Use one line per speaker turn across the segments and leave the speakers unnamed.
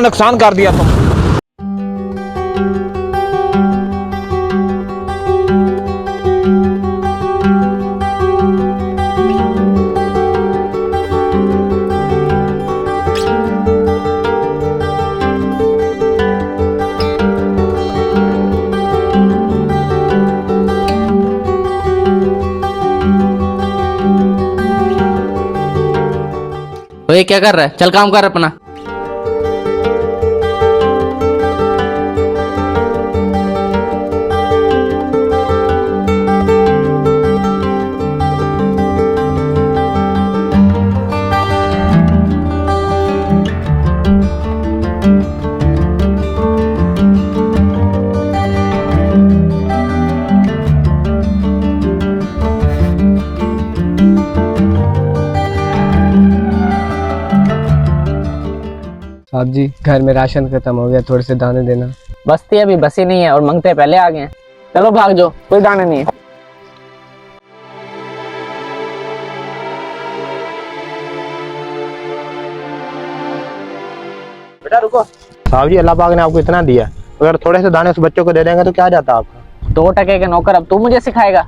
नुकसान कर दिया तुम।
ओए क्या कर रहा है? चल काम कर अपना।
साहब जी, घर में राशन खत्म हो गया, थोड़े से दाने देना।
बस्ती अभी बसी नहीं है और मंगते पहले आ गए हैं। चलो भाग जाओ, कोई दाने नहीं है।
बेटा रुको।
साहब जी, अल्लाह पाक ने आपको इतना दिया, अगर थोड़े से दाने उस बच्चों को दे देंगे तो क्या जाता आपका।
2 टके के नौकर अब तू मुझे सिखाएगा?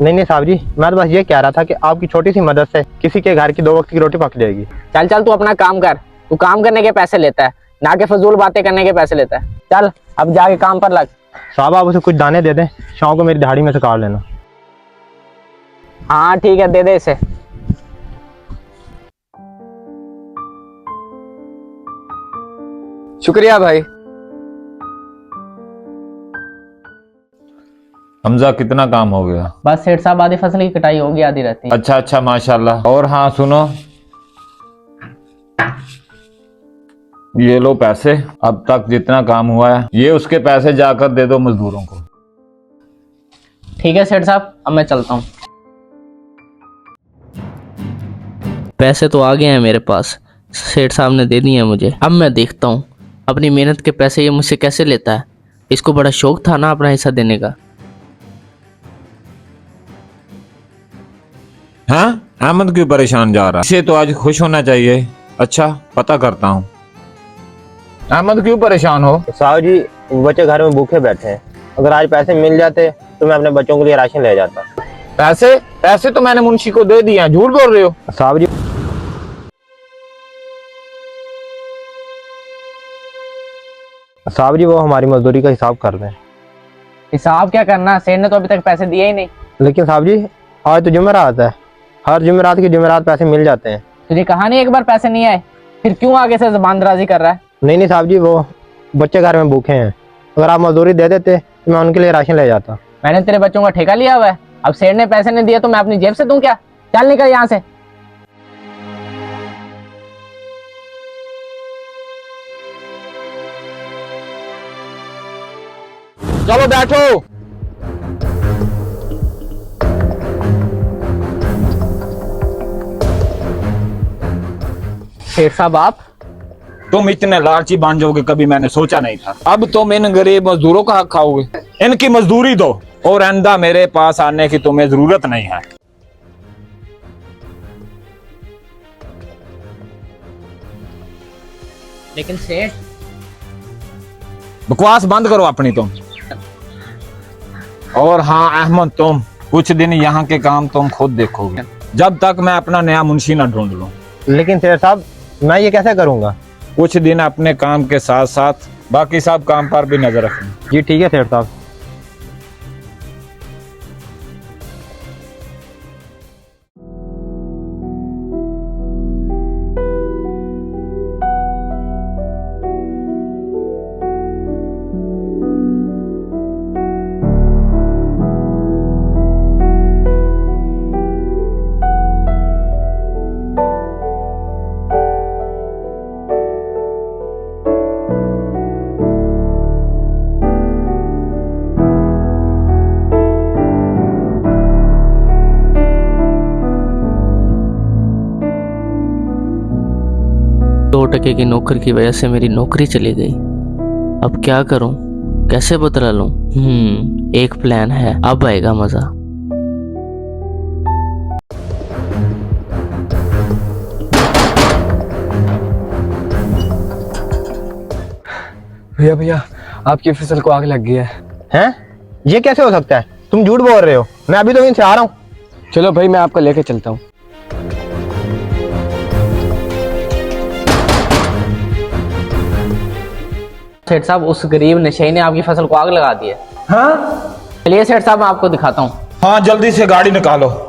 नहीं नहीं साहब जी, मैं तो बस ये कह रहा था कि आपकी छोटी सी मदद से किसी के घर की 2 वक्त की रोटी पक जाएगी।
चल चल, तू अपना काम कर। तू काम करने के पैसे लेता है, ना के फजूल बातें करने के पैसे लेता है। चल अब जाके काम पर लग।
साहब आप उसे कुछ दाने दे दें, शाम को मेरी दिहाड़ी में से काट लेना।
हाँ ठीक है, दे दे इसे।
शुक्रिया भाई।
हमजा कितना काम हो गया?
बस सेठ साहब, आधी फसल की कटाई होगी, आधी रहती है।
अच्छा अच्छा माशाल्लाह। और हाँ सुनो, ये लो पैसे, अब तक जितना काम हुआ है ये उसके पैसे जाकर दे दो मजदूरों को।
ठीक है सेठ साहब, अब मैं चलता हूँ। पैसे तो आ गए हैं मेरे पास, सेठ साहब ने दे दिए हैं मुझे। अब मैं देखता हूँ अपनी मेहनत के पैसे ये मुझसे कैसे लेता है। इसको बड़ा शौक था ना अपना हिस्सा देने का।
हाँ, अहमद क्यों परेशान जा रहा है? इसे तो आज खुश होना चाहिए। अच्छा पता करता हूँ, अहमद क्यों परेशान हो?
साहब जी, बच्चे घर में भूखे बैठे हैं, अगर आज पैसे मिल जाते तो मैं अपने बच्चों के लिए राशन ले जाता।
पैसे पैसे तो मैंने मुंशी को दे दिए हैं, झूठ बोल रहे हो?
साहब जी, वो हमारी मजदूरी का हिसाब कर रहे हैं।
हिसाब क्या करना, सेठ ने तो अभी तक पैसे दिए ही नहीं।
लेकिन साहब जी, आज तो जुमेरात है, हर जुमेरात की जुमेरात पैसे मिल जाते हैं।
तुझे कहा नहीं एक बार पैसे नहीं आए? फिर क्यों आगे से जुबान दराजी कर रहा है?
नहीं नहीं साहब जी, वो बच्चे घर में भूखे हैं, अगर आप मजदूरी दे देते तो मैं उनके लिए राशन ले जाता।
मैंने तेरे बच्चों का ठेका लिया हुआ है, अब सेठ ने पैसे नहीं दिए तो मैं अपनी जेब से दूं क्या? चल निकल यहाँ से।
चलो बैठो।
सेठ साहब आप
तुम इतने लालची बन जाओगे कभी मैंने सोचा नहीं था। अब तुम इन गरीब मजदूरों का हक खाओगे। इनकी मजदूरी दो और आइंदा मेरे पास आने की तुम्हें जरूरत नहीं है।
लेकिन सेठ,
बकवास बंद करो अपनी तुम। और हाँ अहमद, तुम कुछ दिन यहाँ के काम तुम खुद देखोगे, जब तक मैं अपना नया मुंशी ना ढूंढ लूं।
लेकिन शेर साहब, मैं ये कैसे करूँगा?
कुछ दिन अपने काम के साथ साथ बाकी सब काम पर भी नजर रखना।
जी ठीक है शेर साहब।
टके की नौकर की वजह से मेरी नौकरी चली गई। अब क्या करूं, कैसे बदला लूं? एक प्लान है, अब आएगा मजा।
भैया भैया आपकी फसल को आग लग गई है।
हैं? ये कैसे हो सकता है? तुम झूठ बोल रहे हो। मैं अभी तो इनसे आ रहा हूँ।
चलो भाई मैं आपको लेके चलता हूँ।
सेठ साहब, उस गरीब नशेई ने आपकी फसल को आग लगा दी है।
हाँ
चलिए सेठ साहब, मैं आपको दिखाता हूँ।
हाँ, जल्दी से गाड़ी निकालो।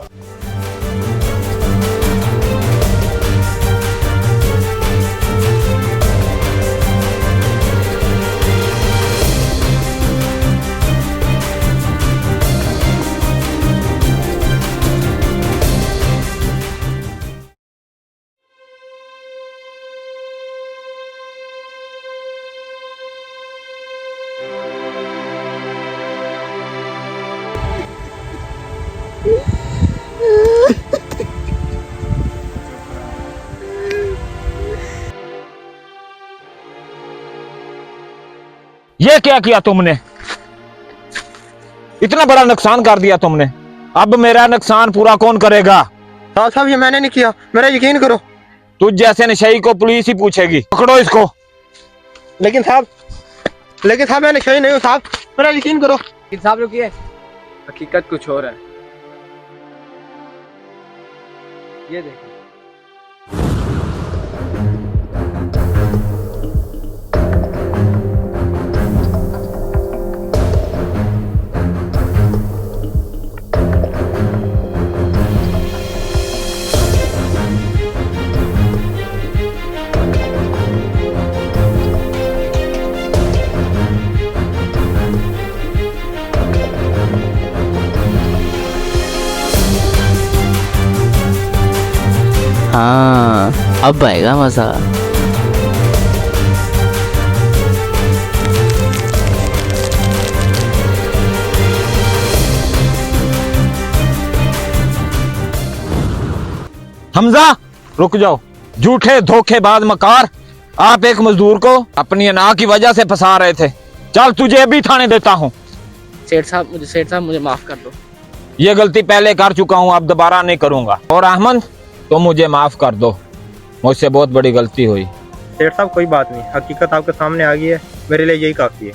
ये क्या किया तुमने? इतना बड़ा नुकसान कर दिया तुमने। अब मेरा नुकसान पूरा कौन करेगा?
साहब ये मैंने नहीं किया, मेरा यकीन करो।
तुझ जैसे नशेई को पुलिस ही पूछेगी। पकड़ो इसको।
लेकिन साहब मैं नशेई नहीं हूँ साहब, मेरा यकीन करो।
लेकिन साहब रुकिए, हकीकत कुछ और है। ये देखिए।
हाँ, अब आएगा मजा।
हमजा रुक जाओ। झूठे धोखेबाज मकार, आप एक मजदूर को अपनी अना की वजह से फंसा रहे थे। चल तुझे भी थाने देता हूँ।
सेठ साहब मुझे माफ कर दो।
ये गलती पहले कर चुका हूँ, अब दोबारा नहीं करूंगा। और अहमद, तो मुझे माफ कर दो, मुझसे बहुत बड़ी गलती हुई।
सेठ साहब कोई बात नहीं, हकीकत आपके सामने आ गई है, मेरे लिए यही काफी है।